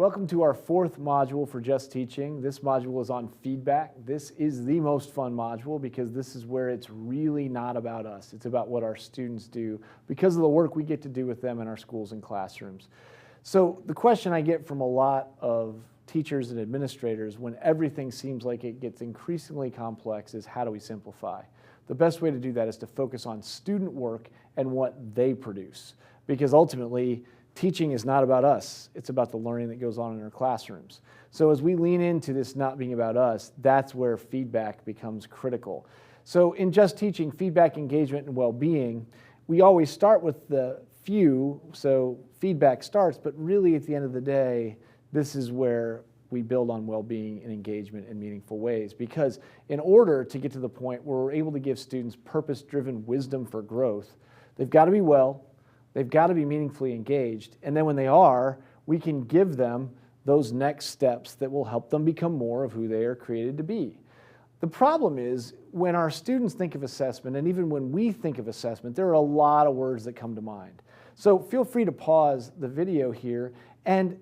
Welcome to our fourth module for Just Teaching. This module is on feedback. This is the most fun module because this is where it's really not about us. It's about what our students do because of the work we get to do with them in our schools and classrooms. So the question I get from a lot of teachers and administrators when everything seems like it gets increasingly complex is, how do we simplify? The best way to do that is to focus on student work and what they produce, because ultimately teaching is not about us, it's about the learning that goes on in our classrooms. So as we lean into this not being about us, that's where feedback becomes critical. So in Just Teaching, feedback, engagement, and well-being, we always start with the few, so feedback starts, but really at the end of the day, this is where we build on well-being and engagement in meaningful ways. Because in order to get to the point where we're able to give students purpose-driven wisdom for growth, they've got to be well, they've got to be meaningfully engaged, and then when they are, we can give them those next steps that will help them become more of who they are created to be. The problem is, when our students think of assessment, and even when we think of assessment, there are a lot of words that come to mind. So feel free to pause the video here and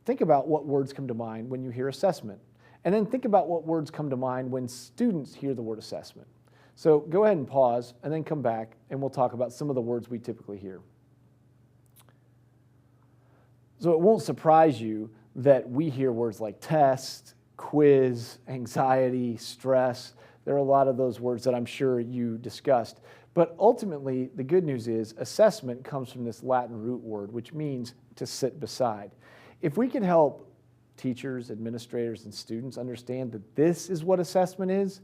think about what words come to mind when you hear assessment. And then think about what words come to mind when students hear the word assessment. So go ahead and pause, and then come back, and we'll talk about some of the words we typically hear. So it won't surprise you that we hear words like test, quiz, anxiety, stress. There are a lot of those words that I'm sure you discussed. But ultimately, the good news is assessment comes from this Latin root word, which means to sit beside. If we can help teachers, administrators, and students understand that this is what assessment is,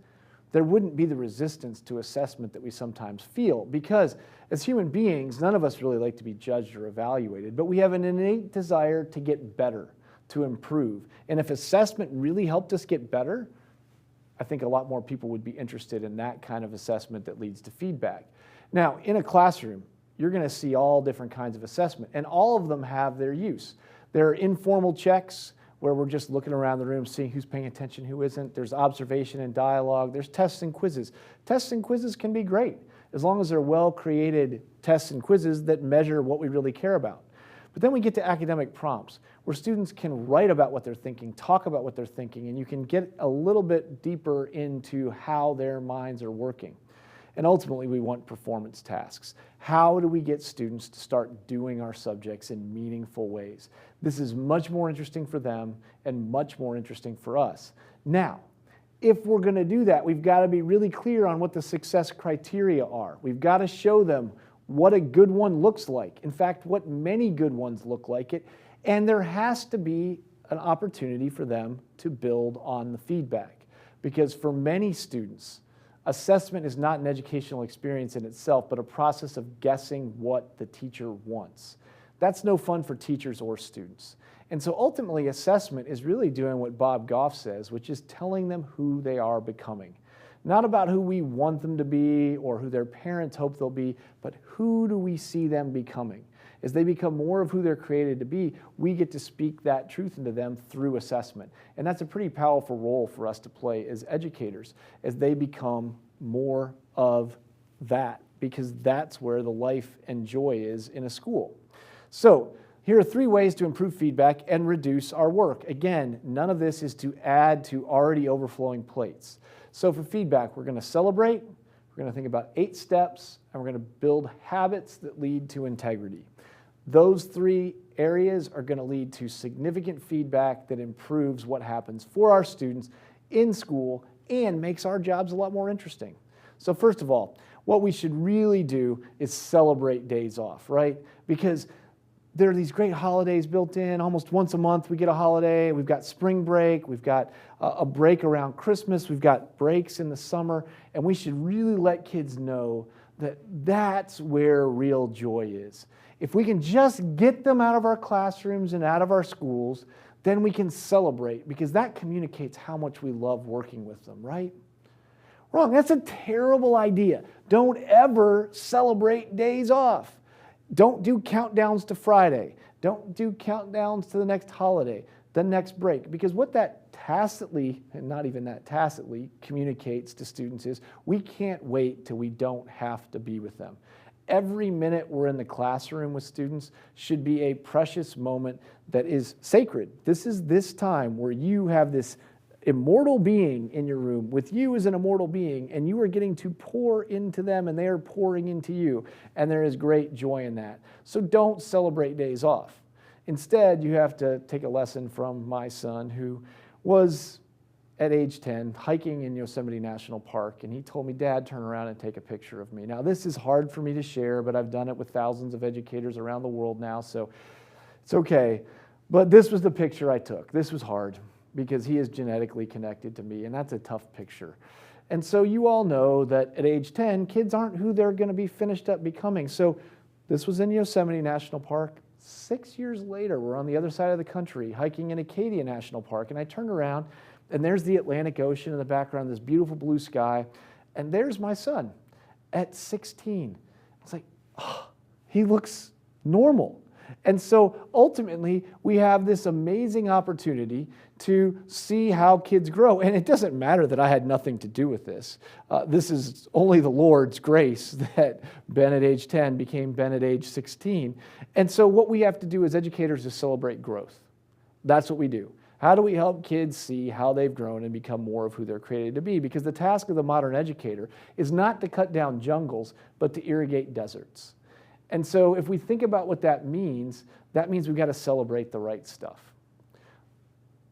there wouldn't be the resistance to assessment that we sometimes feel, because as human beings, none of us really like to be judged or evaluated, but we have an innate desire to get better, to improve. And if assessment really helped us get better, I think a lot more people would be interested in that kind of assessment that leads to feedback. Now, in a classroom, you're going to see all different kinds of assessment, and all of them have their use. There are informal checks where we're just looking around the room, seeing who's paying attention, who isn't. There's observation and dialogue. There's tests and quizzes. Tests and quizzes can be great, as long as they're well-created tests and quizzes that measure what we really care about. But then we get to academic prompts, where students can write about what they're thinking, talk about what they're thinking, and you can get a little bit deeper into how their minds are working. And ultimately, we want performance tasks. How do we get students to start doing our subjects in meaningful ways? This is much more interesting for them and much more interesting for us. Now, if we're going to do that, we've got to be really clear on what the success criteria are. We've got to show them what a good one looks like. In fact, what many good ones look like it. And there has to be an opportunity for them to build on the feedback. Because for many students, assessment is not an educational experience in itself, but a process of guessing what the teacher wants. That's no fun for teachers or students. And so ultimately, assessment is really doing what Bob Goff says, which is telling them who they are becoming. Not about who we want them to be or who their parents hope they'll be, but who do we see them becoming? As they become more of who they're created to be, we get to speak that truth into them through assessment. And that's a pretty powerful role for us to play as educators, as they become more of that, because that's where the life and joy is in a school. So here are 3 ways to improve feedback and reduce our work. Again, none of this is to add to already overflowing plates. So for feedback, we're going to celebrate, we're going to think about 8 steps, and we're going to build habits that lead to integrity. Those 3 areas are going to lead to significant feedback that improves what happens for our students in school and makes our jobs a lot more interesting. So first of all, what we should really do is celebrate days off, right? Because there are these great holidays built in. Almost once a month we get a holiday. We've got spring break. We've got a break around Christmas. We've got breaks in the summer. And we should really let kids know that that's where real joy is. If we can just get them out of our classrooms and out of our schools, then we can celebrate, because that communicates how much we love working with them, right? Wrong. That's a terrible idea. Don't ever celebrate days off. Don't do countdowns to Friday. Don't do countdowns to the next holiday, the next break, because what that tacitly, and not even that tacitly, communicates to students is we can't wait till we don't have to be with them. Every minute we're in the classroom with students should be a precious moment that is sacred. This is this time where you have this immortal being in your room with you as an immortal being, and you are getting to pour into them and they are pouring into you, and there is great joy in that. So don't celebrate days off. Instead, you have to take a lesson from my son, who was at age 10 hiking in Yosemite National Park, and he told me, "Dad, turn around and take a picture of me." Now, this is hard for me to share, but I've done it with thousands of educators around the world now, so it's okay. But this was the picture I took. This was hard because he is genetically connected to me, and that's a tough picture. And so you all know that at age 10, kids aren't who they're going to be finished up becoming. So this was in Yosemite National Park. 6 years later, we're on the other side of the country hiking in Acadia National Park, and I turned around, and there's the Atlantic Ocean in the background, this beautiful blue sky, and there's my son at 16. It's like, oh, he looks normal. And so ultimately, we have this amazing opportunity to see how kids grow. And it doesn't matter that I had nothing to do with this. This is only the Lord's grace that Ben at age 10 became Ben at age 16. And so what we have to do as educators is celebrate growth. That's what we do. How do we help kids see how they've grown and become more of who they're created to be? Because the task of the modern educator is not to cut down jungles, but to irrigate deserts. And so if we think about what that means we've got to celebrate the right stuff.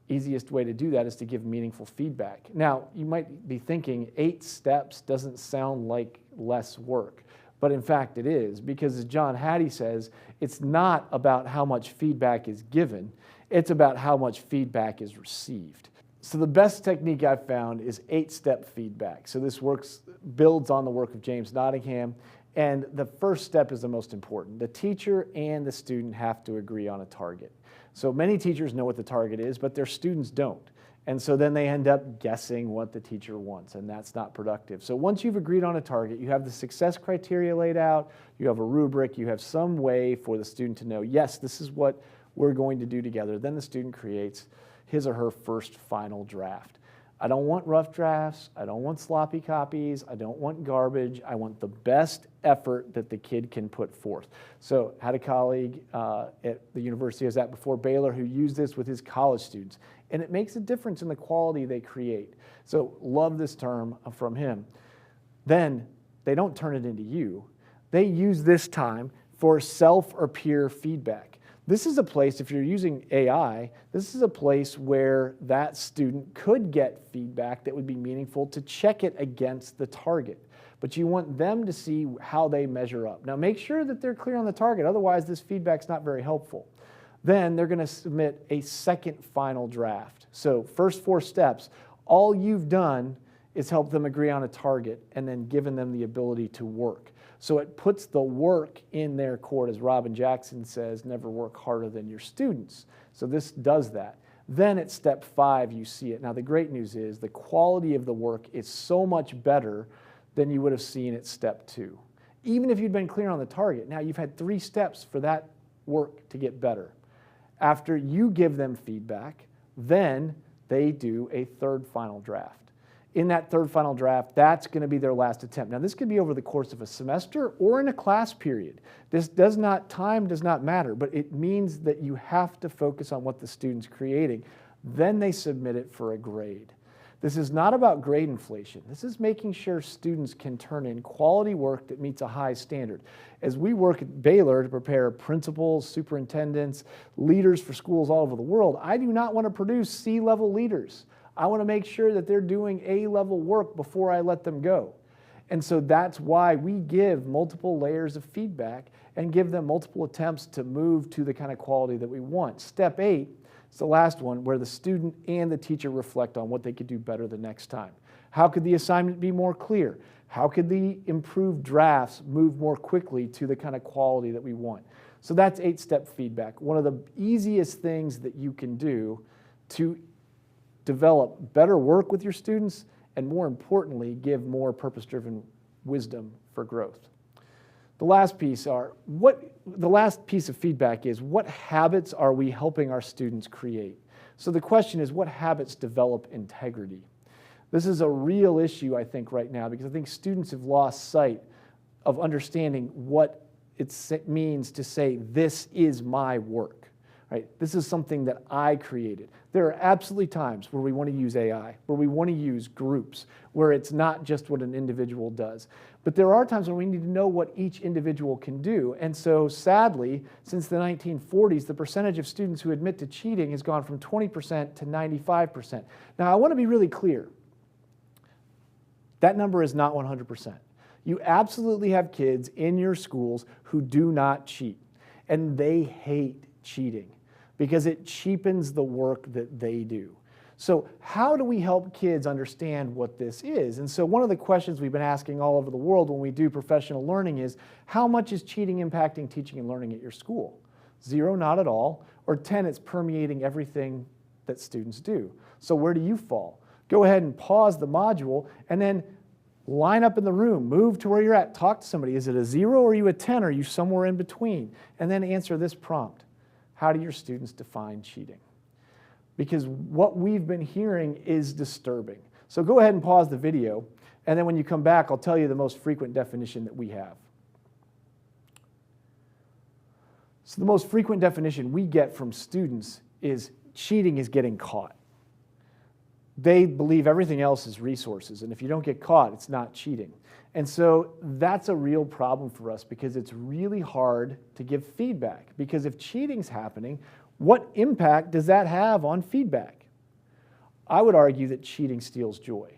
Easiest way to do that is to give meaningful feedback. Now, you might be thinking 8 steps doesn't sound like less work. But in fact, it is, because as John Hattie says, it's not about how much feedback is given, it's about how much feedback is received. So the best technique I've found is 8-step feedback. So this builds on the work of James Nottingham, and the first step is the most important. The teacher and the student have to agree on a target. So many teachers know what the target is, but their students don't. And so then they end up guessing what the teacher wants, and that's not productive. So once you've agreed on a target, you have the success criteria laid out, you have a rubric, you have some way for the student to know, yes, this is what we're going to do together. Then the student creates his or her first final draft. I don't want rough drafts, I don't want sloppy copies, I don't want garbage, I want the best effort that the kid can put forth. So I had a colleague at the university I was at before, Baylor, who used this with his college students, and it makes a difference in the quality they create. So love this term from him. Then they don't turn it into you. They use this time for self or peer feedback. This is a place, if you're using AI, this is a place where that student could get feedback that would be meaningful to check it against the target. But you want them to see how they measure up. Now make sure that they're clear on the target, otherwise this feedback's not very helpful. Then they're going to submit a second final draft. So first 4 steps, all you've done is help them agree on a target and then given them the ability to work. So it puts the work in their court, as Robin Jackson says, never work harder than your students. So this does that. Then at step 5, you see it. Now the great news is the quality of the work is so much better than you would have seen at step 2. Even if you'd been clear on the target, now you've had 3 steps for that work to get better. After you give them feedback, then they do a third final draft. In that third final draft, that's going to be their last attempt. Now, this could be over the course of a semester or in a class period. Time does not matter, but it means that you have to focus on what the student's creating. Then they submit it for a grade. This is not about grade inflation. This is making sure students can turn in quality work that meets a high standard. As we work at Baylor to prepare principals, superintendents, leaders for schools all over the world, I do not want to produce C-level leaders. I want to make sure that they're doing A-level work before I let them go. And so that's why we give multiple layers of feedback and give them multiple attempts to move to the kind of quality that we want. Step 8 is the last one, where the student and the teacher reflect on what they could do better the next time. How could the assignment be more clear? How could the improved drafts move more quickly to the kind of quality that we want? So that's 8-step feedback. One of the easiest things that you can do to develop better work with your students, and more importantly, give more purpose-driven wisdom for growth. The last piece of feedback is, what habits are we helping our students create? So the question is, what habits develop integrity? This is a real issue, I think, right now, because I think students have lost sight of understanding what it means to say, this is my work, right? This is something that I created. There are absolutely times where we want to use AI, where we want to use groups, where it's not just what an individual does. But there are times when we need to know what each individual can do. And so sadly, since the 1940s, the percentage of students who admit to cheating has gone from 20% to 95%. Now, I want to be really clear. That number is not 100%. You absolutely have kids in your schools who do not cheat, and they hate cheating because it cheapens the work that they do. So how do we help kids understand what this is? And so one of the questions we've been asking all over the world when we do professional learning is, how much is cheating impacting teaching and learning at your school? 0, not at all, or 10, it's permeating everything that students do. So where do you fall? Go ahead and pause the module and then line up in the room, move to where you're at, talk to somebody. Is it a 0 or are you a 10? Or are you somewhere in between? And then answer this prompt. How do your students define cheating? Because what we've been hearing is disturbing. So go ahead and pause the video, and then when you come back, I'll tell you the most frequent definition that we have. So the most frequent definition we get from students is cheating is getting caught. They believe everything else is resources, and if you don't get caught, it's not cheating. And so that's a real problem for us because it's really hard to give feedback. Because if cheating's happening, what impact does that have on feedback? I would argue that cheating steals joy.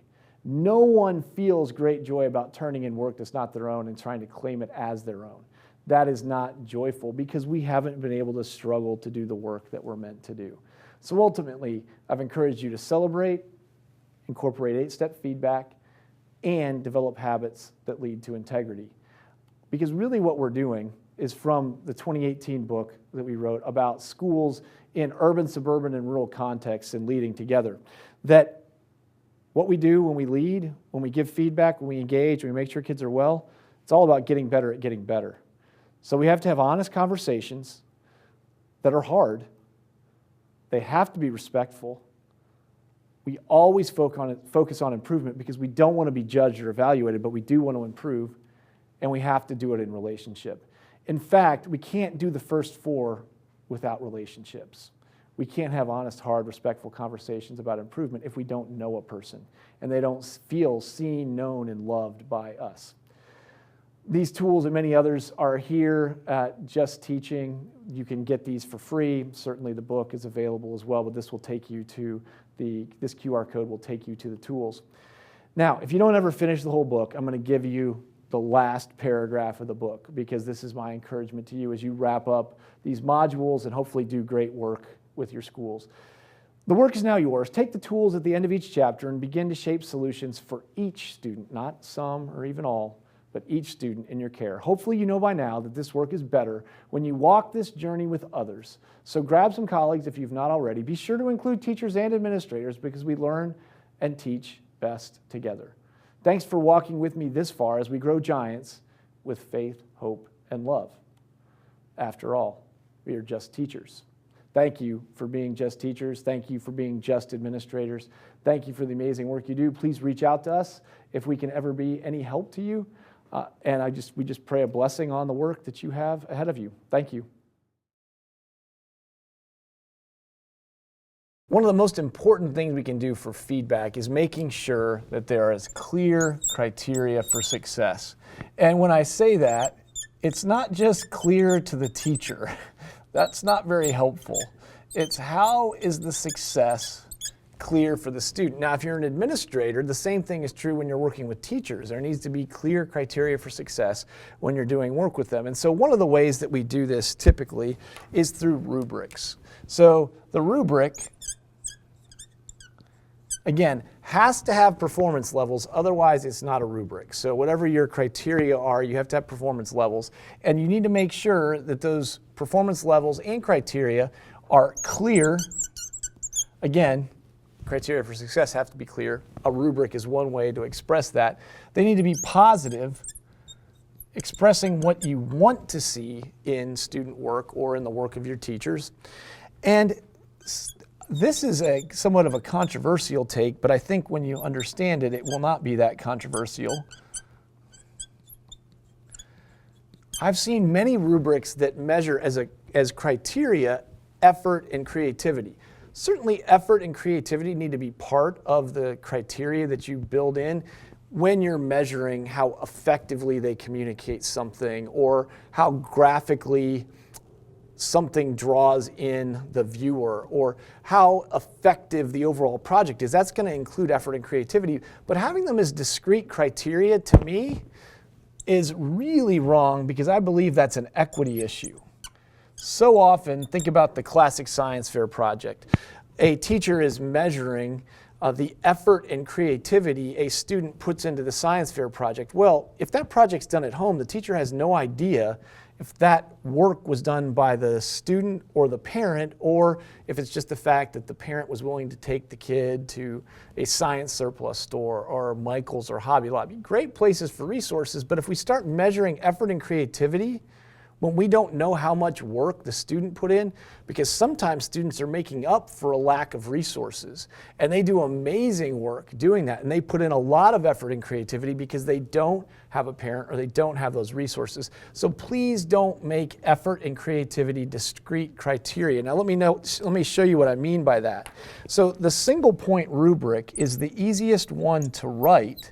No one feels great joy about turning in work that's not their own and trying to claim it as their own. That is not joyful because we haven't been able to struggle to do the work that we're meant to do. So ultimately, I've encouraged you to celebrate, incorporate 8-step feedback, and develop habits that lead to integrity. Because really what we're doing is from the 2018 book that we wrote about schools in urban, suburban, and rural contexts and leading together. That what we do when we lead, when we give feedback, when we engage, when we make sure kids are well, it's all about getting better at getting better. So we have to have honest conversations that are hard. They have to be respectful. We always focus on improvement because we don't want to be judged or evaluated, but we do want to improve, and we have to do it in relationship. In fact, we can't do the first 4 without relationships. We can't have honest, hard, respectful conversations about improvement if we don't know a person and they don't feel seen, known, and loved by us. These tools and many others are here at Just Teaching. You can get these for free. Certainly the book is available as well, but this will take you to this QR code will take you to the tools. Now, if you don't ever finish the whole book, I'm going to give you the last paragraph of the book because this is my encouragement to you as you wrap up these modules and hopefully do great work with your schools. The work is now yours. Take the tools at the end of each chapter and begin to shape solutions for each student, not some or even all, but each student in your care. Hopefully you know by now that this work is better when you walk this journey with others. So grab some colleagues if you've not already. Be sure to include teachers and administrators because we learn and teach best together. Thanks for walking with me this far as we grow giants with faith, hope, and love. After all, we are just teachers. Thank you for being just teachers. Thank you for being just administrators. Thank you for the amazing work you do. Please reach out to us if we can ever be any help to you. And we just pray a blessing on the work that you have ahead of you. Thank you. One of the most important things we can do for feedback is making sure that there is clear criteria for success. And when I say that, it's not just clear to the teacher. That's not very helpful. It's how is the success clear for the student. Now, if you're an administrator, the same thing is true when you're working with teachers. There needs to be clear criteria for success when you're doing work with them. And so one of the ways that we do this typically is through rubrics. So the rubric, again, has to have performance levels, otherwise it's not a rubric. So whatever your criteria are, you have to have performance levels, and you need to make sure that those performance levels and criteria are clear. Again, criteria for success have to be clear. A rubric is one way to express that. They need to be positive, expressing what you want to see in student work or in the work of your teachers. And this is somewhat of a controversial take, but I think when you understand it, it will not be that controversial. I've seen many rubrics that measure as criteria effort and creativity. Certainly effort and creativity need to be part of the criteria that you build in when you're measuring how effectively they communicate something or how graphically something draws in the viewer or how effective the overall project is. That's going to include effort and creativity. But having them as discrete criteria, to me, is really wrong because I believe that's an equity issue. So often, think about the classic science fair project. A teacher is measuring the effort and creativity a student puts into the science fair project. Well, if that project's done at home, the teacher has no idea if that work was done by the student or the parent, or if it's just the fact that the parent was willing to take the kid to a science surplus store or Michael's or Hobby Lobby. Great places for resources, but if we start measuring effort and creativity when we don't know how much work the student put in, because sometimes students are making up for a lack of resources, and they do amazing work doing that, and they put in a lot of effort and creativity because they don't have a parent or they don't have those resources. So please don't make effort and creativity discrete criteria. Now let me show you what I mean by that. So the single point rubric is the easiest one to write,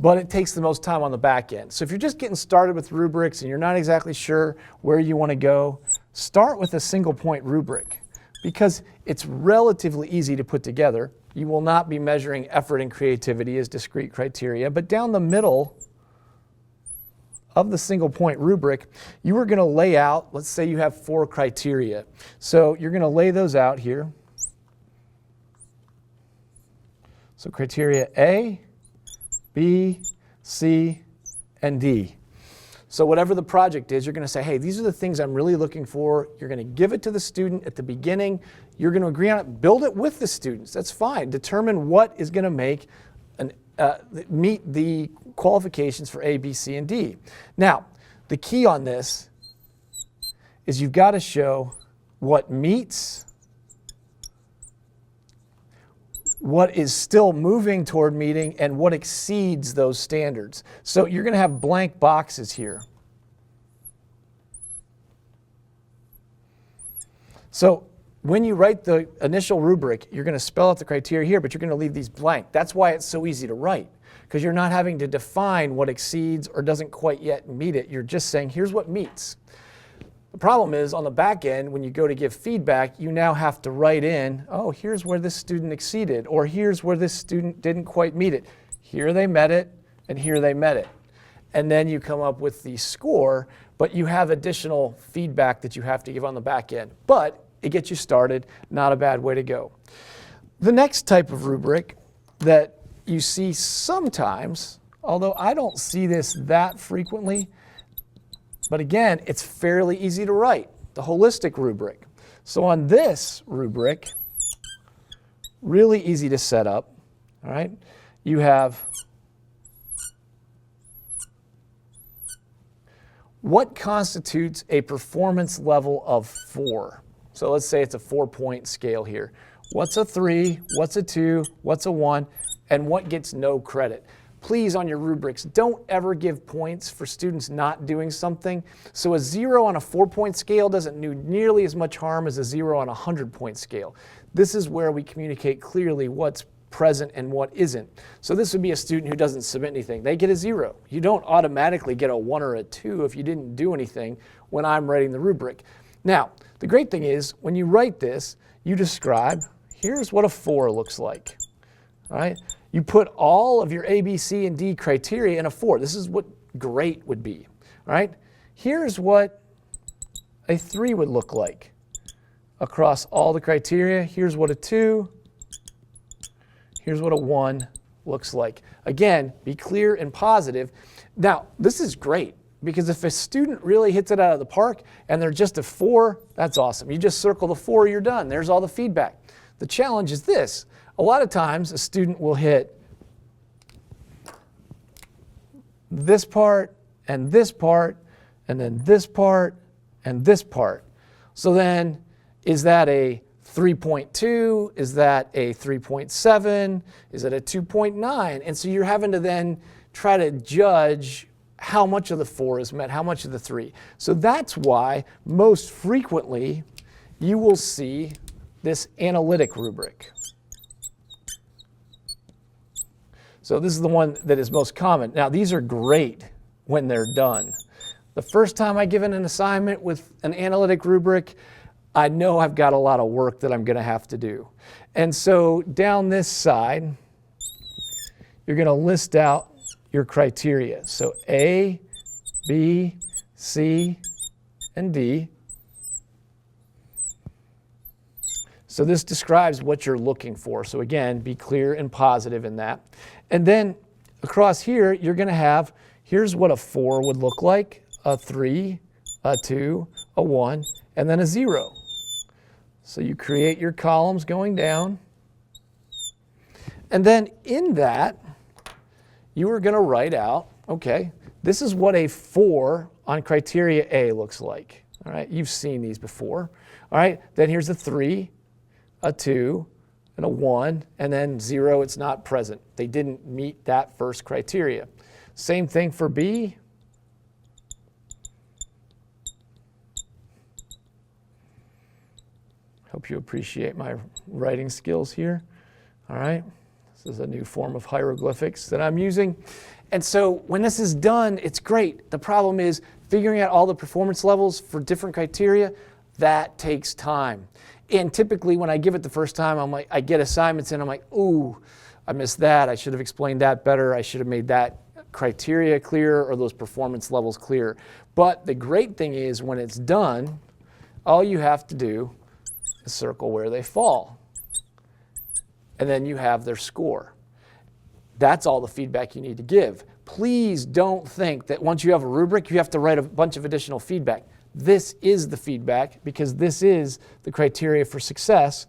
but it takes the most time on the back end. So if you're just getting started with rubrics and you're not exactly sure where you want to go, start with a single point rubric because it's relatively easy to put together. You will not be measuring effort and creativity as discrete criteria, but down the middle of the single point rubric, you are going to lay out, let's say you have 4 criteria. So you're going to lay those out here. So criteria A, B, C, and D. So whatever the project is, you're going to say, hey, these are the things I'm really looking for. You're going to give it to the student at the beginning. You're going to agree on it. Build it with the students. That's fine. Determine what is going to make meet the qualifications for A, B, C, and D. Now, the key on this is you've got to show what meets, what is still moving toward meeting, and what exceeds those standards. So you're going to have blank boxes here. So when you write the initial rubric, you're going to spell out the criteria here, but you're going to leave these blank. That's why it's so easy to write, because you're not having to define what exceeds or doesn't quite yet meet it. You're just saying, here's what meets. The problem is on the back end, when you go to give feedback, you now have to write in, oh, here's where this student exceeded, or here's where this student didn't quite meet it. Here they met it, and here they met it. And then you come up with the score, but you have additional feedback that you have to give on the back end. But it gets you started, not a bad way to go. The next type of rubric that you see sometimes, although I don't see this that frequently, but again, it's fairly easy to write, the holistic rubric. So on this rubric, really easy to set up, all right? You have what constitutes a performance level of 4. So let's say it's a 4-point scale here. What's a 3, what's a 2, what's a 1, and what gets no credit? Please, on your rubrics, don't ever give points for students not doing something. So a 0 on a 4-point scale doesn't do nearly as much harm as a 0 on a 100-point scale. This is where we communicate clearly what's present and what isn't. So this would be a student who doesn't submit anything. They get a 0. You don't automatically get a 1 or a 2 if you didn't do anything when I'm writing the rubric. Now, the great thing is, when you write this, you describe, here's what a 4 looks like, all right? You put all of your A, B, C, and D criteria in a 4. This is what great would be, right? Here's what a 3 would look like across all the criteria. Here's what a 2, here's what a 1 looks like. Again, be clear and positive. Now, this is great, because if a student really hits it out of the park and they're just a 4, that's awesome. You just circle the 4, you're done. There's all the feedback. The challenge is this. A lot of times a student will hit this part, and then this part, and this part. So then, is that a 3.2? Is that a 3.7? Is it a 2.9? And so you're having to then try to judge how much of the 4 is met, how much of the 3. So that's why most frequently you will see this analytic rubric. So this is the one that is most common. Now these are great when they're done. The first time I give an assignment with an analytic rubric, I know I've got a lot of work that I'm going to have to do. And so down this side, you're going to list out your criteria. So A, B, C, and D. So this describes what you're looking for. So again, be clear and positive in that. And then across here, you're going to have, here's what a 4 would look like, a 3, a 2, a 1, and then a 0. So you create your columns going down. And then in that, you are going to write out, okay, this is what a 4 on criteria A looks like. All right, you've seen these before. All right, then here's a 3, a 2, and a 1, and then 0, it's not present. They didn't meet that first criteria. Same thing for B. Hope you appreciate my writing skills here. All right, this is a new form of hieroglyphics that I'm using. And so when this is done, it's great. The problem is figuring out all the performance levels for different criteria. That takes time. And typically when I give it the first time, I'm like, I get assignments and I'm like, ooh, I missed that. I should have explained that better. I should have made that criteria clear or those performance levels clear. But the great thing is when it's done, all you have to do is circle where they fall. And then you have their score. That's all the feedback you need to give. Please don't think that once you have a rubric, you have to write a bunch of additional feedback. This is the feedback because this is the criteria for success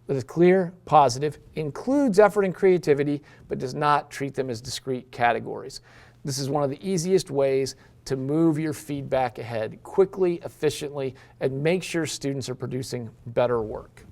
that is clear, positive, includes effort and creativity, but does not treat them as discrete categories. This is one of the easiest ways to move your feedback ahead quickly, efficiently, and make sure students are producing better work.